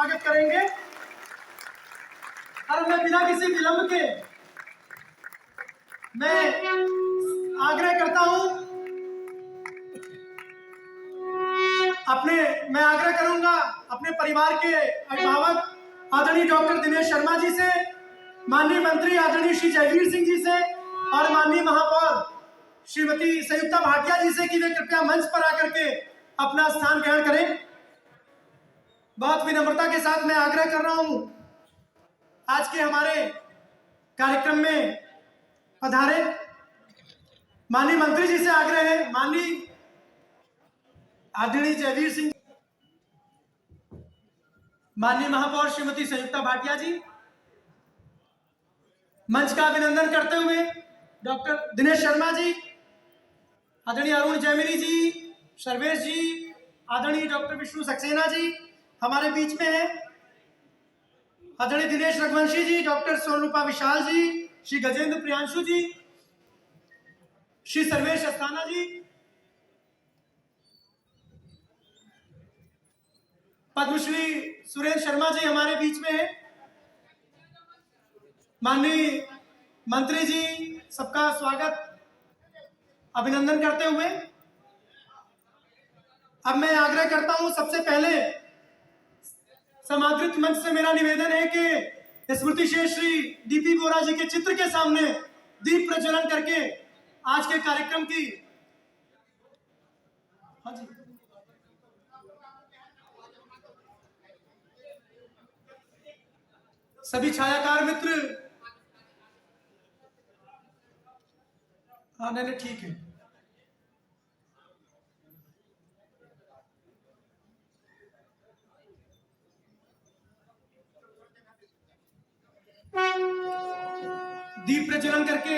स्वागत करेंगे। और मैं बिना किसी विलंब के मैं आग्रह करता हूं मैं आग्रह करूंगा अपने परिवार के अभिभावक आदरणीय डॉक्टर दिनेश शर्मा जी से, माननीय मंत्री आदरणीय श्री जयवीर सिंह जी से और माननीय महापौर श्रीमती संयुक्ता भाटिया जी से कि वे कृपया मंच पर आकर के अपना स्थान ग्रहण करें। बहुत विनम्रता के साथ मैं आग्रह कर रहा हूं आज के हमारे कार्यक्रम में पधारे माननीय मंत्री जी से आग्रह है, माननीय आदरणीय जयवीर सिंह, माननीय महापौर श्रीमती संयुक्ता भाटिया जी, मंच का अभिनंदन करते हुए डॉक्टर दिनेश शर्मा जी, आदरणीय अरुण जैमिनी जी, सर्वेश जी, आदरणीय डॉक्टर विष्णु सक्सेना जी हमारे बीच में है, आदरणीय दिनेश रघुवंशी जी, डॉक्टर सोनरूपा विशाल जी, श्री गजेंद्र प्रियांशु जी, श्री सर्वेश अस्थाना जी, पद्मश्री सुरेंद्र शर्मा जी हमारे बीच में है, माननीय मंत्री जी सबका स्वागत अभिनंदन करते हुए अब मैं आग्रह करता हूं, सबसे पहले समादृत मंच से मेरा निवेदन है कि स्मृति शेष श्री डीपी बोरा जी के चित्र के सामने दीप प्रज्वलन करके आज के कार्यक्रम की सभी छायाकार मित्र नहीं ठीक है। दीप प्रज्वलन करके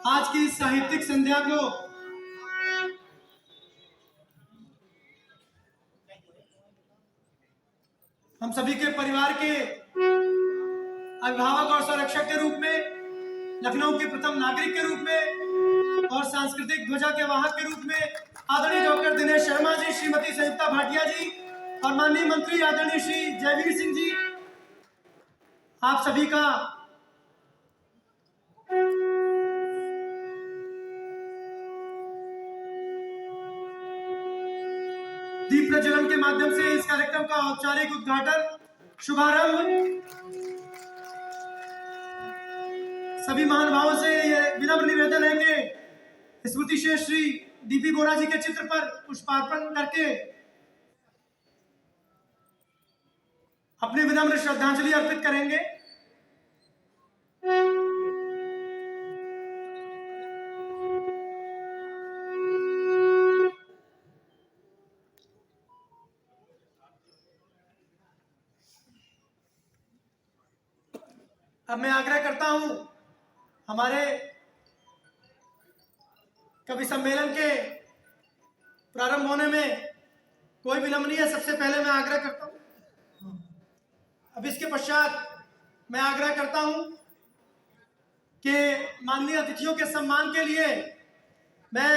आज की साहित्यिक संध्या को हम सभी के परिवार के अभिभावक और संरक्षक के रूप में, लखनऊ के प्रथम नागरिक के रूप में और सांस्कृतिक ध्वजा के वाहक के रूप में आदरणीय डॉक्टर दिनेश शर्मा जी, श्रीमती संयुक्ता भाटिया जी और माननीय मंत्री आदरणीय श्री जयवीर सिंह जी, आप सभी का दीप प्रज्वलन के माध्यम से इस कार्यक्रम का औपचारिक उद्घाटन शुभारंभ सभी महानुभावों से यह विनम्र निवेदन है कि स्मृति शेष श्री डीपी बोरा जी के चित्र पर पुष्पार्पण करके अपनी विनम्र श्रद्धांजलि अर्पित करेंगे। अब मैं आग्रह करता हूं हमारे कवि सम्मेलन के प्रारंभ होने में कोई विलंब नहीं है। सबसे पहले मैं आग्रह करता हूं, अब इसके पश्चात मैं आग्रह करता हूं कि माननीय अतिथियों के सम्मान के लिए मैं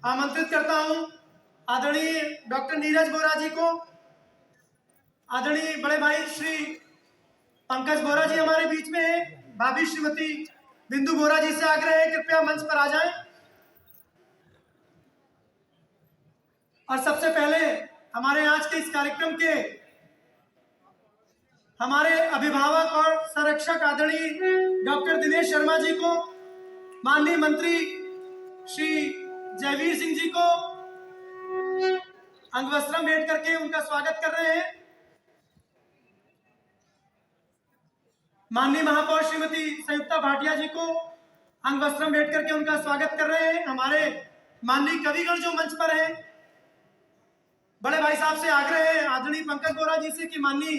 आमंत्रित करता हूं आदरणीय डॉक्टर नीरज बोरा जी को, आदरणीय बड़े भाई श्री पंकज बोरा जी हमारे बीच में है, भाभी श्रीमती बिंदु बोरा जी से आग्रह है कृपया मंच पर आ जाएं। और सबसे पहले हमारे आज के इस कार्यक्रम के हमारे अभिभावक और संरक्षक आदरणीय डॉक्टर दिनेश शर्मा जी को, माननीय मंत्री श्री जयवीर सिंह जी को अंगवस्त्रम भेंट करके उनका स्वागत कर रहे हैं। माननीय महापौर श्रीमती संयुक्ता भाटिया जी को अंगवस्त्रम भेंट करके उनका स्वागत कर रहे हैं। हमारे माननीय कविगण जो मंच पर हैं, बड़े भाई साहब से आग्रह है आदरणीय पंकज बोरा जी से कि माननीय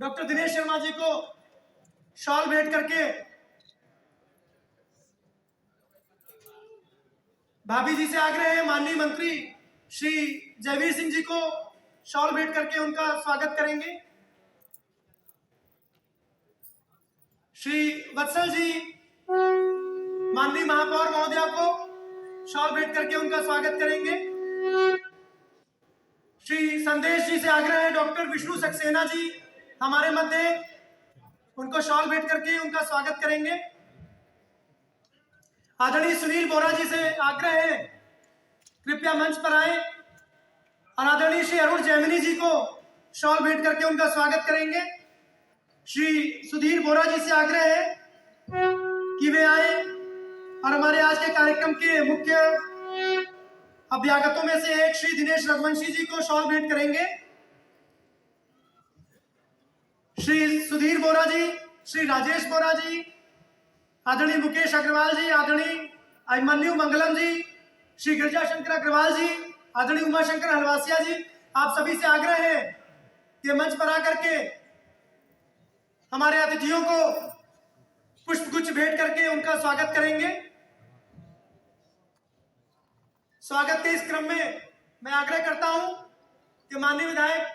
डॉक्टर दिनेश शर्मा जी को शॉल भेंट करके, भाभी जी से आग्रह है माननीय मंत्री श्री जयवीर सिंह जी को शॉल भेंट करके उनका स्वागत करेंगे। श्री वत्सल जी माननीय महापौर महोदया को शॉल भेंट करके उनका स्वागत करेंगे। श्री संदेश जी से आग्रह है डॉक्टर विष्णु सक्सेना जी हमारे मध्य, उनको शॉल भेंट करके उनका स्वागत करेंगे। आदरणीय सुनील बोरा जी से आग्रह है कृपया मंच पर आए और आदरणीय श्री अरुण जैमिनी जी को शॉल भेंट करके उनका स्वागत करेंगे। श्री सुधीर बोरा जी से आग्रह है कि वे आए और हमारे आज के कार्यक्रम के मुख्य अभ्यागतों में से एक श्री दिनेश रघुवंशी जी को शॉल भेंट करेंगे। श्री सुधीर बोरा जी, श्री राजेश बोरा जी, आदरणीय मुकेश अग्रवाल जी, आदरणीय अभिमन्यु मंगलम जी, श्री गिरजा शंकर अग्रवाल जी, आदरणीय उमाशंकर हलवासिया जी, आप सभी से आग्रह है कि मंच पर आकर के हमारे अतिथियों को पुष्पगुच्छ भेंट करके उनका स्वागत करेंगे। स्वागत के इस क्रम में मैं आग्रह करता हूं कि माननीय विधायक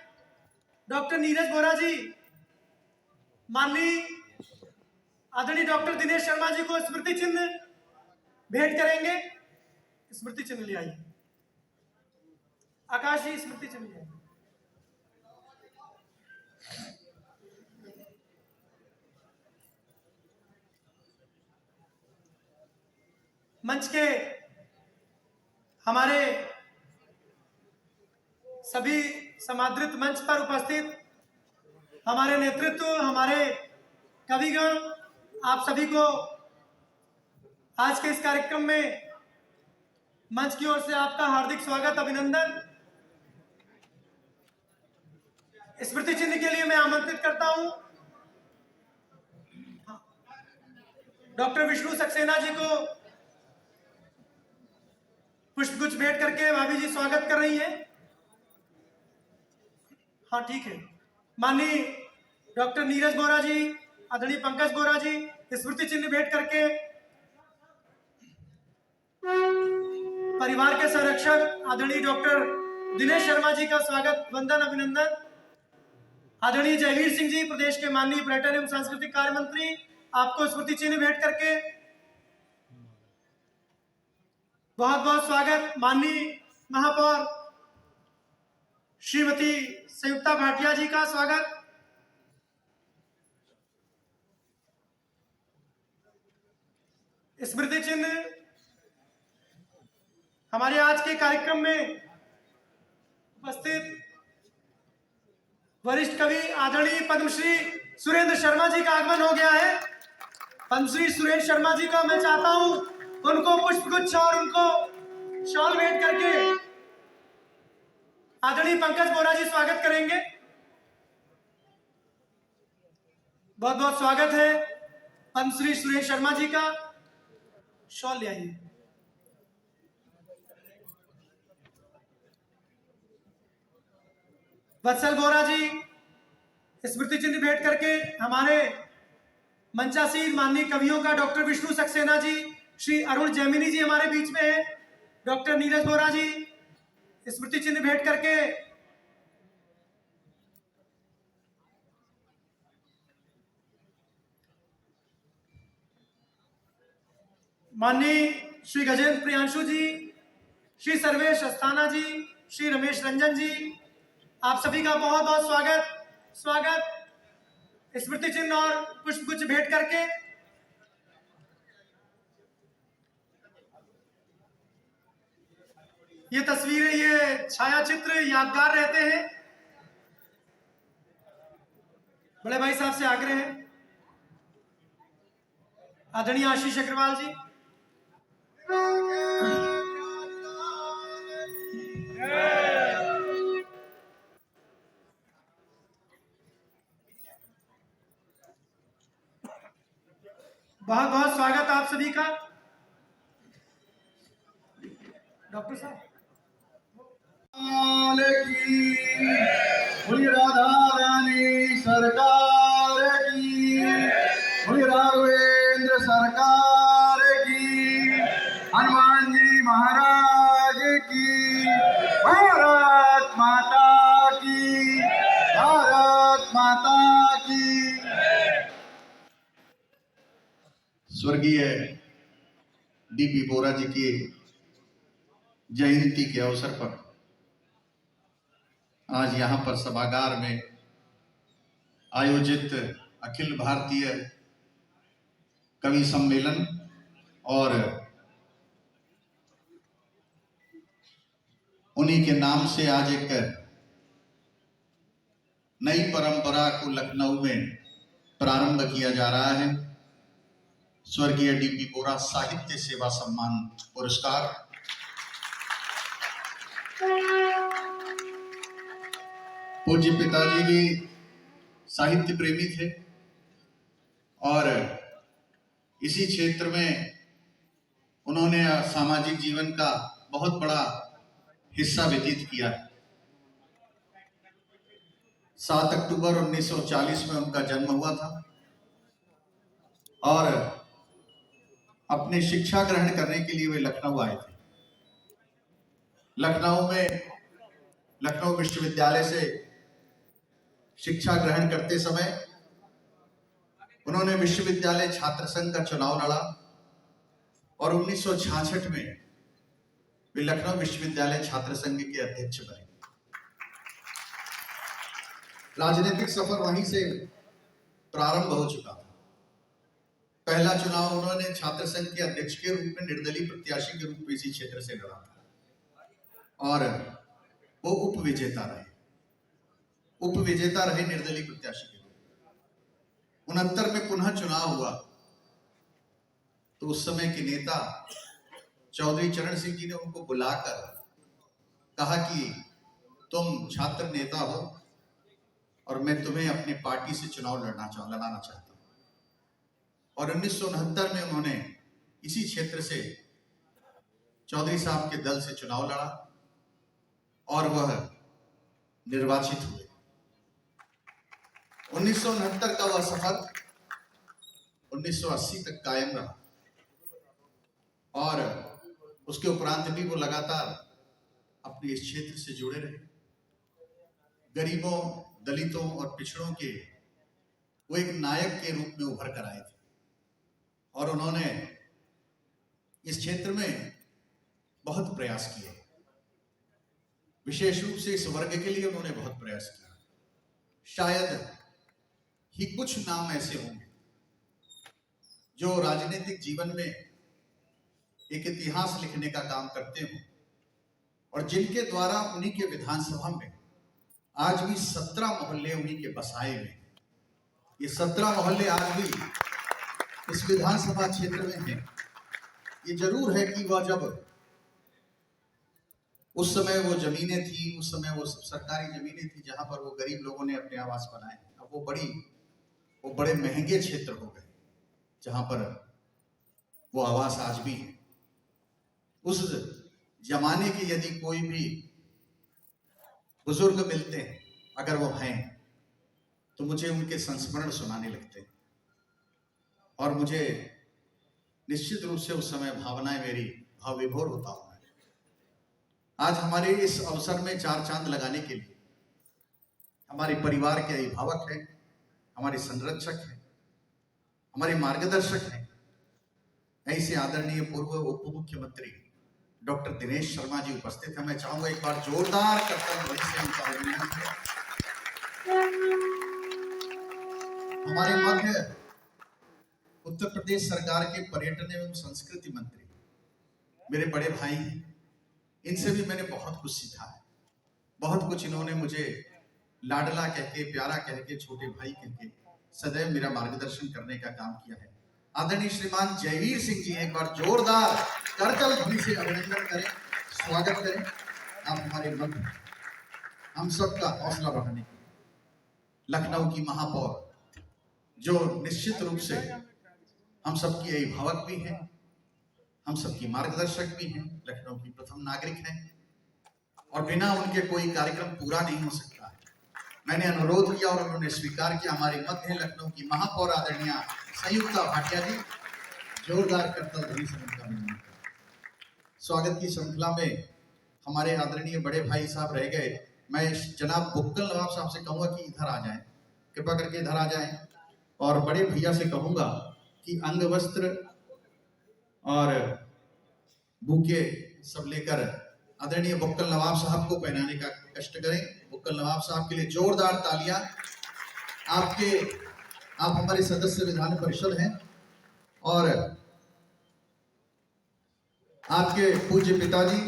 डॉक्टर नीरज बोरा जी माननीय आदरणीय डॉक्टर दिनेश शर्मा जी को स्मृति चिन्ह भेंट करेंगे। स्मृति चिन्ह ले आइए, आकाश जी स्मृति चिन्ह ले आइए। मंच के हमारे सभी समादृत मंच पर उपस्थित हमारे नेतृत्व, हमारे कविगण, आप सभी को आज के इस कार्यक्रम में मंच की ओर से आपका हार्दिक स्वागत, अभिनंदन। स्मृति चिन्ह के लिए मैं आमंत्रित करता हूं डॉक्टर विष्णु सक्सेना जी को। पुष्पगुच्छ भेंट करके भाभी जी स्वागत कर रही है। हाँ ठीक है। माननीय डॉक्टर नीरज बोरा जी, आदरणीय पंकज बोरा जी स्मृति चिन्ह भेंट करके परिवार के संरक्षक आदरणीय डॉक्टर दिनेश शर्मा जी का स्वागत, वंदन, अभिनंदन। आदरणीय जयवीर सिंह जी प्रदेश के माननीय पर्यटन एवं सांस्कृतिक कार्य मंत्री, आपको स्मृति चिन्ह भेंट करके बहुत बहुत स्वागत। माननीय महापौर श्रीमती संयुक्ता भाटिया जी का स्वागत। स्मृति चिन्ह हमारे आज के कार्यक्रम में उपस्थित वरिष्ठ कवि आदरणीय पद्मश्री सुरेंद्र शर्मा जी का आगमन हो गया है। पद्मश्री सुरेंद्र शर्मा जी का मैं चाहता हूं उनको पुष्पगुच्छ और उनको शॉल भेंट करके आदरणीय पंकज बोरा जी स्वागत करेंगे। बहुत बहुत स्वागत है पद्मश्री सुरेंद्र शर्मा जी का। शॉल ले आइए। वत्सल बोरा जी स्मृति चिन्ह भेंट करके हमारे मंचासीन माननीय कवियों का डॉक्टर विष्णु सक्सेना जी, श्री अरुण जैमिनी जी हमारे बीच में है, डॉक्टर नीरज बोरा जी स्मृति चिन्ह भेंट करके माननीय श्री गजेंद्र प्रियांशु जी, श्री सर्वेश अस्थाना जी, श्री रमेश रंजन जी, आप सभी का बहुत बहुत स्वागत। स्मृति चिन्ह और पुष्पगुच्छ भेंट करके ये तस्वीरें, ये छायाचित्र यादगार रहते हैं। बड़े भाई साहब से आग्रह है आदरणीय आशीष अग्रवाल जी। बहुत बहुत स्वागत आप सभी का। डॉक्टर साहब बोलिए राधा रानी सरकार की, बोलिए राघवेंद्र सरकार की, हनुमान जी महाराज की, भारत माता की, भारत माता की। स्वर्गीय डीपी बोरा जी की जयंती के अवसर पर आज यहाँ पर सभागार में आयोजित अखिल भारतीय कवि सम्मेलन और उन्हीं के नाम से आज एक नई परंपरा को लखनऊ में प्रारंभ किया जा रहा है। स्वर्गीय डीपी बोरा साहित्य सेवा सम्मान पुरस्कार। पूज्य पिताजी भी साहित्य प्रेमी थे और इसी क्षेत्र में उन्होंने सामाजिक जीवन का बहुत बड़ा हिस्सा व्यतीत किया। 7 अक्टूबर 1940 में उनका जन्म हुआ था और अपनी शिक्षा ग्रहण करने के लिए वे लखनऊ आए थे। लखनऊ विश्वविद्यालय से शिक्षा ग्रहण करते समय उन्होंने विश्वविद्यालय छात्र संघ का चुनाव लड़ा और 1966 में वे लखनऊ विश्वविद्यालय छात्र संघ के अध्यक्ष बने। राजनीतिक सफर वहीं से प्रारंभ हो चुका था। पहला चुनाव उन्होंने छात्र संघ के अध्यक्ष के रूप में निर्दलीय प्रत्याशी के रूप में इसी क्षेत्र से लड़ा था और वो उपविजेता रहे निर्दलीय प्रत्याशी के रूप में। 69 में पुनः चुनाव हुआ तो उस समय के नेता चौधरी चरण सिंह जी ने उनको बुलाकर कहा कि तुम छात्र नेता हो और मैं तुम्हें अपनी पार्टी से चुनाव लड़ाना चाहता हूं। और 1969 में उन्होंने इसी क्षेत्र से चौधरी साहब के दल से चुनाव लड़ा और वह निर्वाचित हुए। 1969 का वह सफर 1980 तक कायम रहा और उसके उपरांत भी वो लगातार अपने इस क्षेत्र से जुड़े रहे। गरीबों, दलितों और पिछड़ों के वो एक नायक के रूप में उभर कर आए थे और उन्होंने इस क्षेत्र में बहुत प्रयास किए। विशेष रूप से इस वर्ग के लिए उन्होंने बहुत प्रयास किया। शायद ही कुछ नाम ऐसे होंगे जो राजनीतिक जीवन में एक इतिहास लिखने का काम करते हो और जिनके द्वारा उन्हीं के विधानसभा में आज भी 17 मोहल्ले उन्हीं के बसाए हुए। ये 17 मोहल्ले आज भी इस विधानसभा क्षेत्र में हैं। ये जरूर है कि वह जब उस समय वो जमीनें थी, उस समय वो सरकारी जमीनें थी जहां पर वो गरीब लोगों ने अपने आवास बनाए। अब वो बड़े महंगे क्षेत्र हो गए जहां पर वो आवास आज भी है। उस जमाने के यदि कोई भी बुजुर्ग मिलते हैं, अगर वो हैं, तो मुझे उनके संस्मरण सुनाने लगते हैं और मुझे निश्चित रूप से उस समय भावनाएं मेरी भावविभोर होता हूं। आज हमारे इस अवसर में 4 चांद लगाने के लिए हमारे परिवार के अभिभावक हैं, हमारे संरक्षक हैं, हमारे मार्गदर्शक हैं, ऐसे आदरणीय पूर्व उप मुख्यमंत्री डॉक्टर दिनेश शर्मा जी उपस्थित हैं। मैं चाहूंगा एक बार जोरदार करतब ध्वनि से उनका अभिनंदन करें। हमारे मध्य उत्तर प्रदेश सरकार के पर्यटन एवं संस्कृति मंत्री मेरे बड़े भाई हैं। इनसे भी मैंने बहुत कुछ सीखा है। बहुत कुछ इन्होंने मुझे लाडला कह के, प्यारा कह के, छोटे भाई कह के सदैव मेरा मार्गदर्शन करने का काम किया है। आदरणीय श्रीमान जयवीर सिंह जी, एक बार जोरदार करतल ध्वनि से अभिनंदन करें, स्वागत करें। आप हमारे मध्य हम सबका हौसला बढ़ाने के लिए लखनऊ की महापौर जो निश्चित रूप से हम सबकी अभिभावक भी हैं, हम सबकी मार्गदर्शक भी हैं, लखनऊ की प्रथम नागरिक हैं और बिना उनके कोई कार्यक्रम पूरा नहीं हो सकता है। मैंने अनुरोध किया और उन्होंने स्वीकार किया। हमारे मध्य लखनऊ की महापौर आदरणीय संयुक्ता भाटिया जी, जोरदार करतल ध्वनि से उनका अभिनंदन करें। स्वागत की श्रृंखला में हमारे आदरणीय बड़े भाई साहब रह गए। मैं जनाब बुक्कल नवाब साहब से कहूंगा कि इधर आ जाएं, कृपा करके इधर आ जाएं और बड़े भैया से कहूंगा कि अंग वस्त्र और बुके सब लेकर आदरणीय बुक्कल नवाब साहब को पहनाने का कष्ट करें। तुक्कल नवाब साहब के लिए जोरदार तालियां। आप हमारे सदस्य विधान परिषद हैं और आपके पूज्य पिताजी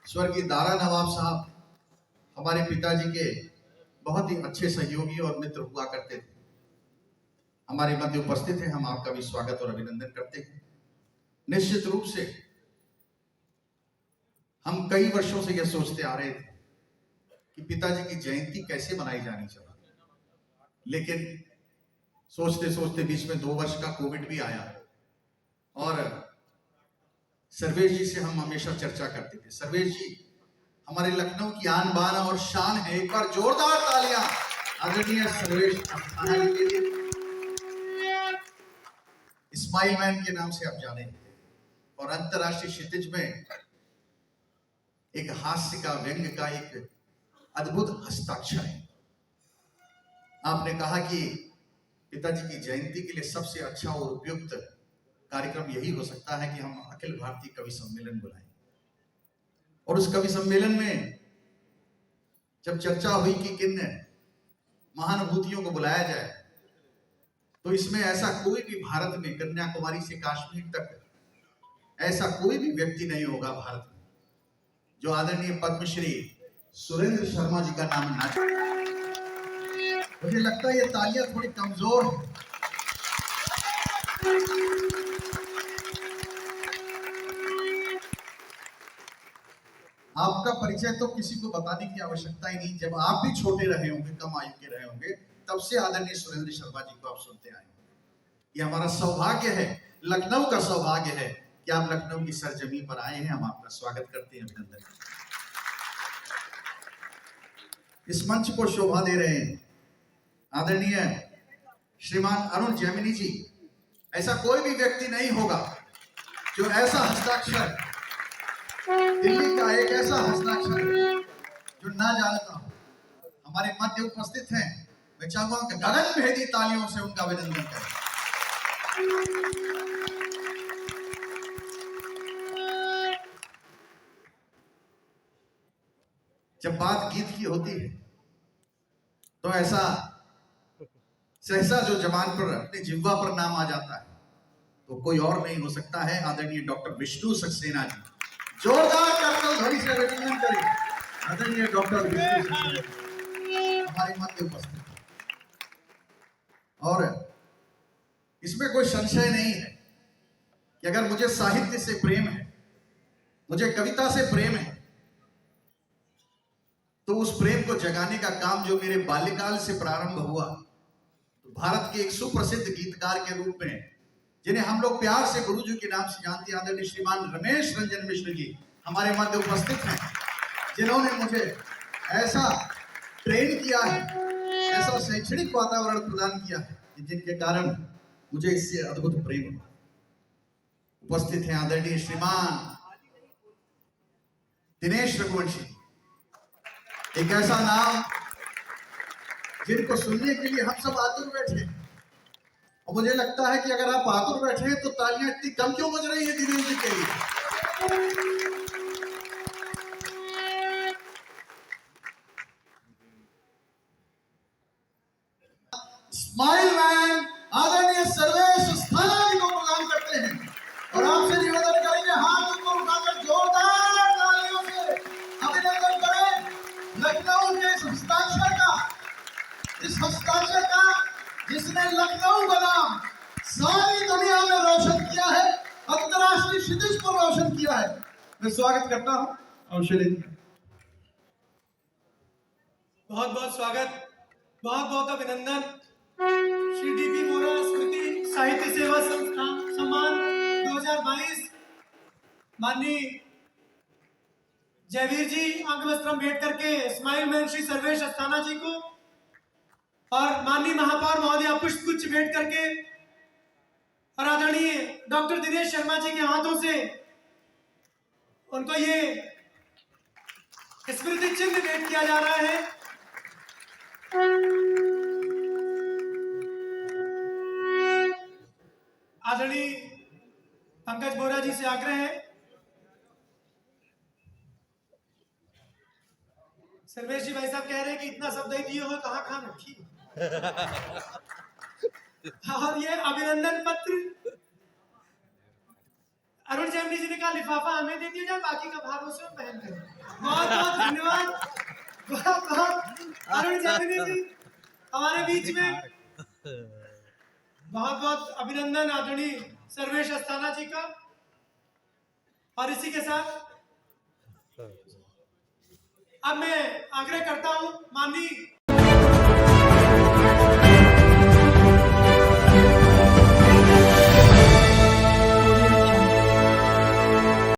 स्वर्गीय दारा नवाब साहब हमारे पिताजी के बहुत ही अच्छे सहयोगी और मित्र हुआ करते थे। हमारे मध्य उपस्थित हैं, हम आपका भी स्वागत और अभिनंदन करते हैं। निश्चित रूप से हम कई वर्षों से यह सोचते आ रहे थे कि पिताजी की जयंती कैसे मनाई जानी चाहिए, लेकिन सोचते सोचते बीच में 2 वर्ष का कोविड भी आया और सर्वेश जी से हम हमेशा चर्चा करते थे। सर्वेश जी हमारे लखनऊ की आन बान और शान है, एक बार जोरदार तालियां आदरणीय सर्वेश अस्थाना जी के लिए। स्माइल मैन के नाम से आप जाने और अंतरराष्ट्रीय क्षितिज में एक हास्य का, व्यंग का एक अद्भुत हस्ताक्षर है। आपने कहा कि पिताजी की जयंती के लिए सबसे अच्छा और उपयुक्त कार्यक्रम यही हो सकता है कि हम अखिल भारतीय कवि सम्मेलन बुलाएं, और उस कवि सम्मेलन में जब चर्चा हुई कि किन महानुभूतियों को बुलाया जाए, तो इसमें ऐसा कोई भी भारत में, कन्याकुमारी से कश्मीर तक, ऐसा कोई भी व्यक्ति नहीं होगा भारत में जो आदरणीय पद्मश्री सुरेंद्र शर्मा जी का नाम ना जाने। मुझे लगता है ये तालियां थोड़ी कमजोर है। आपका परिचय तो किसी को बताने की आवश्यकता ही नहीं। जब आप भी छोटे रहे होंगे, कम आयु के रहे होंगे, तब से आदरणीय सुरेंद्र शर्मा जी को आप सुनते आए होंगे। ये हमारा सौभाग्य है, लखनऊ का सौभाग्य है कि आप लखनऊ की सरजमी पर आए हैं। हम आपका स्वागत करते हैं, अभिनंदन। इस मंच को शोभा दे रहे हैं आदरणीय श्रीमान अरुण जैमिनी जी। ऐसा कोई भी व्यक्ति नहीं होगा जो ऐसा हस्ताक्षर, दिल्ली का एक ऐसा हस्ताक्षर जो ना जानता हो। हमारे मध्य उपस्थित हैं, मैं चाहूंगा कि गगन भेदी तालियों से उनका अभिनंदन करें। जब बात गीत की होती है तो ऐसा सहसा जो जबान पर, अपने जिह्वा पर नाम आ जाता है, तो कोई और नहीं हो सकता है आदरणीय डॉक्टर विष्णु सक्सेना जी। जोरदार कर्तव्य ध्वनि से अभिनंदन करें आदरणीय डॉक्टर विष्णु सक्सेना हमारे मध्य उपस्थित। और इसमें कोई संशय नहीं है कि अगर मुझे साहित्य से प्रेम है, मुझे कविता से प्रेम है, तो उस प्रेम को जगाने का काम जो मेरे बाल्यकाल से प्रारंभ हुआ, तो भारत के एक सुप्रसिद्ध गीतकार के रूप में, जिन्हें हम लोग प्यार से गुरुजी के नाम से जानते हैं, आदरणीय श्रीमान रमेश रंजन मिश्र जी हमारे मध्य उपस्थित हैं, जिन्होंने मुझे ऐसा ट्रेन किया है, ऐसा शैक्षणिक वातावरण प्रदान किया है, जिनके कारण मुझे इससे अद्भुत प्रेम हुआ। उपस्थित हैं आदरणीय श्रीमान दिनेश रघुवंशी, एक ऐसा नाम जिनको सुनने के लिए हम सब आतुर बैठे। और मुझे लगता है कि अगर आप आतुर बैठे हैं तो तालियां इतनी कम क्यों बज रही है दिनेश जी के लिए। स्माइल मैन आदरणीय सर्वेश अस्थाना जी को प्रदान करते हैं और आपसे निवेदन करेंगे हाथ ऊपर उठाकर जोरदार तालियों से अभिनंदन करें लखनऊ के इस हस्ताक्षर का, इस हस्ताक्षर का जिसने लखनऊ का नाम सारी दुनिया में रोशन किया है, अंतरराष्ट्रीय क्षितिज को रोशन किया है। मैं स्वागत करता हूं अवसर दिया। बहुत बहुत स्वागत, बहुत बहुत अभिनंदन। श्री डी.पी. वोरा स्मृति साहित्य सेवा संस्थान सम्मान 2022 माननीय जयवीर जी अंगवस्त्रम भेंट करके स्माइल मैन श्री सर्वेश अस्थाना जी को, और माननीय महापौर महोदया पुष्पगुच्छ भेंट करके, और आदरणीय डॉक्टर दिनेश शर्मा जी के हाथों से उनको ये स्मृति चिन्ह भेंट किया जा रहा है। आदरणीय पंकज बोरा जी से आग्रह है, सर्वेश जी भाई साहब कह रहे कि इतना सब दही दिए हुए कहाँ कहाँ रखी। और ये अभिनंदन पत्र अरुण जैमिनी जी ने कहा लिफाफा हमें दे दिया, बाकी का भार उसमें पहन कर। बहुत बहुत धन्यवाद, बहुत बहुत अरुण जैमिनी जी हमारे बीच में। बहुत बहुत अभिनंदन आदरणीय सर्वेश अस्थाना जी का। और इसी के साथ अब मैं आग्रह करता हूं माननीय